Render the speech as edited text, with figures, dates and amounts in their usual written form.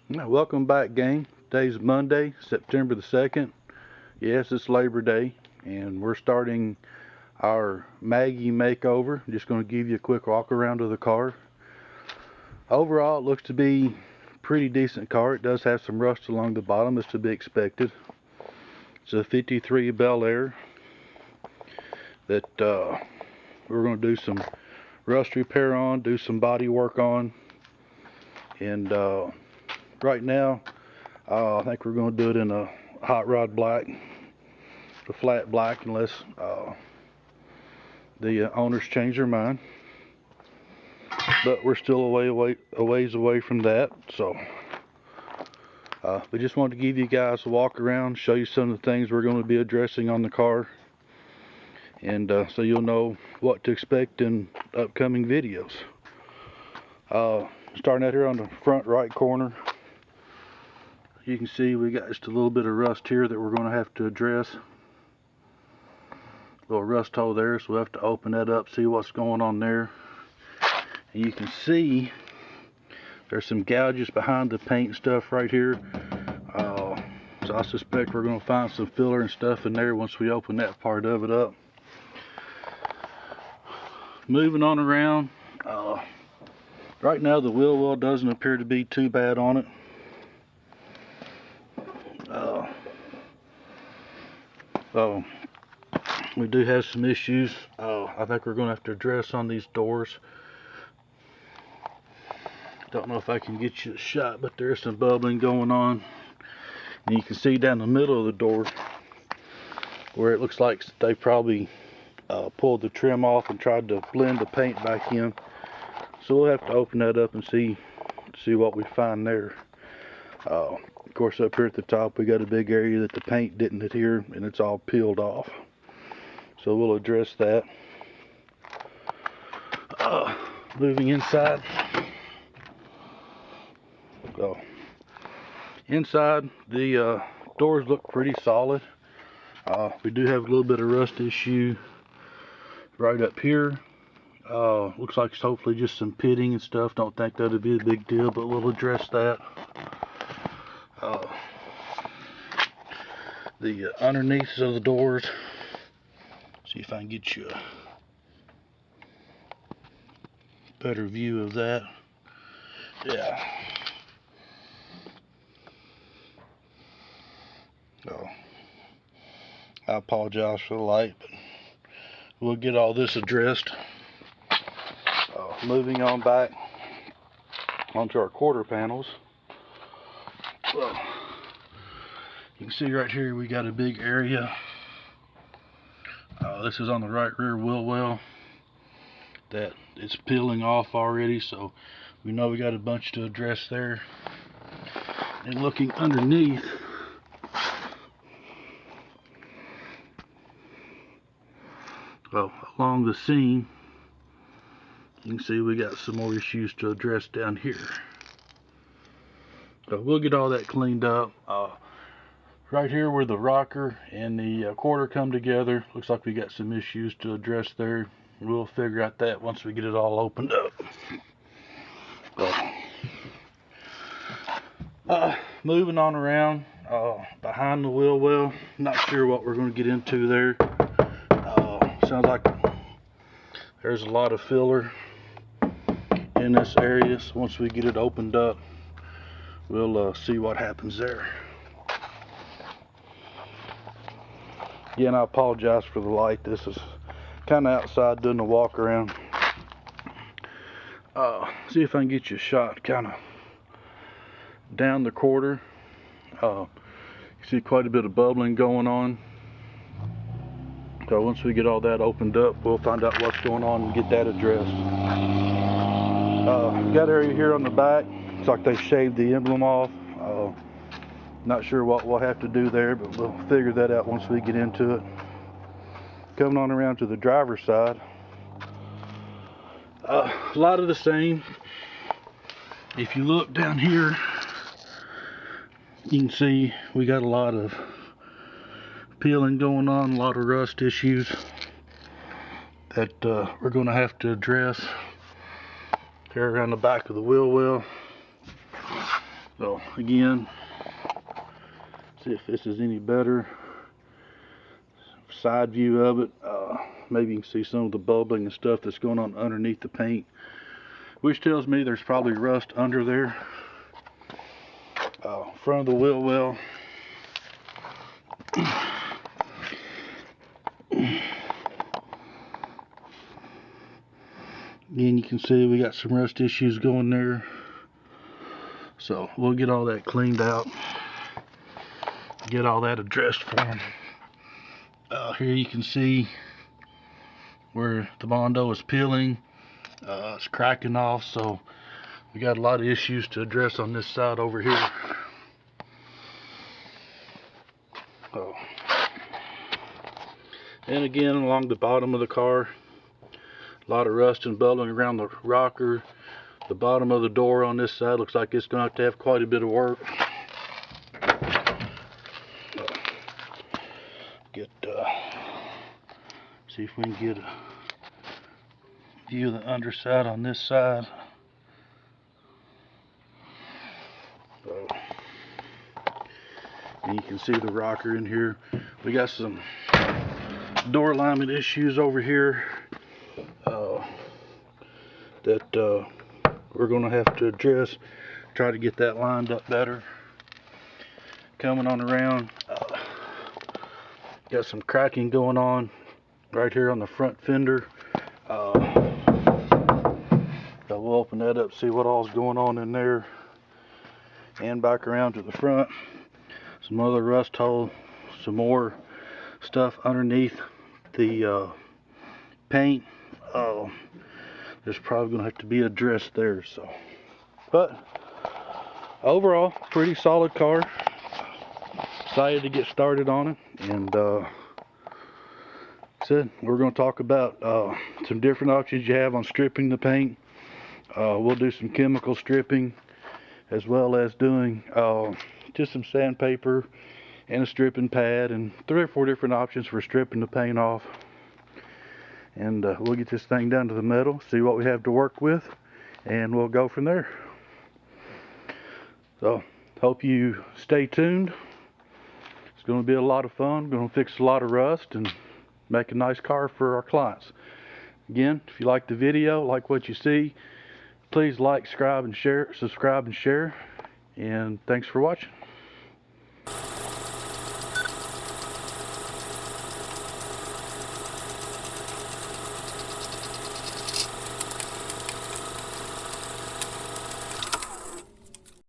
Welcome back, gang. Today's Monday, September the 2nd. Yes, it's Labor Day, and we're starting our Maggie makeover. I'm just going to give you a quick walk around of the car. Overall, it looks to be a pretty decent car. It does have some rust along the bottom, as to be expected. It's a 53 Belair that we're going to do some rust repair on, do some body work on, and right now I think we're going to do it in a hot rod black, the flat black, unless the owners change their mind. But we're still a ways away from that. So we just wanted to give you guys a walk around, show you some of the things we're going to be addressing on the car, and so you'll know what to expect in upcoming videos. Starting out here on the front right corner, you can see we got just a little bit of rust here that we're going to have to address. Little rust hole there, so we'll have to open that up, see what's going on there. And you can see there's some gouges behind the paint stuff right here. So I suspect we're going to find some filler and stuff in there once we open that part of it up. Moving on around, right now the wheel well doesn't appear to be too bad on it. We do have some issues I think we're going to have to address on these doors. Don't know if I can get you a shot, but there's some bubbling going on. And you can see down the middle of the door where it looks like they probably pulled the trim off and tried to blend the paint back in. So we'll have to open that up and see what we find there. Of course, up here at the top we got a big area that the paint didn't adhere, and it's all peeled off. So we'll address that. Moving inside. Inside, the doors look pretty solid. We do have a little bit of rust issue right up here. Looks like it's hopefully just some pitting and stuff. Don't think that'll be a big deal, but we'll address that. The underneath of the doors, see if I can get you a better view of that. Yeah. So I apologize for the light, but we'll get all this addressed. Moving on back onto our quarter panels. Well, you can see right here we got a big area. This is on the right rear wheel well that it's peeling off already, so we know we got a bunch to address there. And looking underneath, well, along the seam, you can see we got some more issues to address down here. So we'll get all that cleaned up. Right here where the rocker and the quarter come together, looks like we got some issues to address there. We'll figure out that once we get it all opened up. Moving on around, behind the wheel well, not sure what we're going to get into there. Sounds like there's a lot of filler in this area, so once we get it opened up, we'll see what happens there. Yeah, and I apologize for the light. This is kind of outside doing a walk around. See if I can get you a shot kind of down the quarter. You see quite a bit of bubbling going on. So once we get all that opened up, we'll find out what's going on and get that addressed. Got area here on the back. Looks like they shaved the emblem off. Not sure what we'll have to do there, but we'll figure that out once we get into it. Coming on around to the driver's side. A lot of the same. If you look down here, you can see we got a lot of peeling going on, a lot of rust issues that we're going to have to address here around the back of the wheel well. So again, see if this is any better. Side view of it. Maybe you can see some of the bubbling and stuff that's going on underneath the paint, which tells me there's probably rust under there. Front of the wheel well. Again, you can see we got some rust issues going there. So we'll get all that cleaned out, get all that addressed for them. Here you can see where the Bondo is peeling. It's cracking off, so we got a lot of issues to address on this side over here. And again, along the bottom of the car, a lot of rust and bubbling around the rocker. The bottom of the door on this side looks like it's going to have quite a bit of work. See if we can get a view of the underside on this side. And you can see the rocker in here. We got some door alignment issues over here that we're going to have to address. Try to get that lined up better. Coming on around, got some cracking going on right here on the front fender. We'll open that up, see what all's going on in there, and back around to the front. Some other rust hole, some more stuff underneath the paint. There's probably gonna have to be addressed there. So, but overall, pretty solid car. Excited to get started on it, and we're going to talk about some different options you have on stripping the paint. We'll do some chemical stripping, as well as doing just some sandpaper and a stripping pad, and 3 or 4 different options for stripping the paint off. And we'll get this thing down to the metal, see what we have to work with, and we'll go from there. So, hope you stay tuned. It's going to be a lot of fun. Going to fix a lot of rust and make a nice car for our clients. Again, if you like the video, like what you see, please like, subscribe and share, and thanks for watching.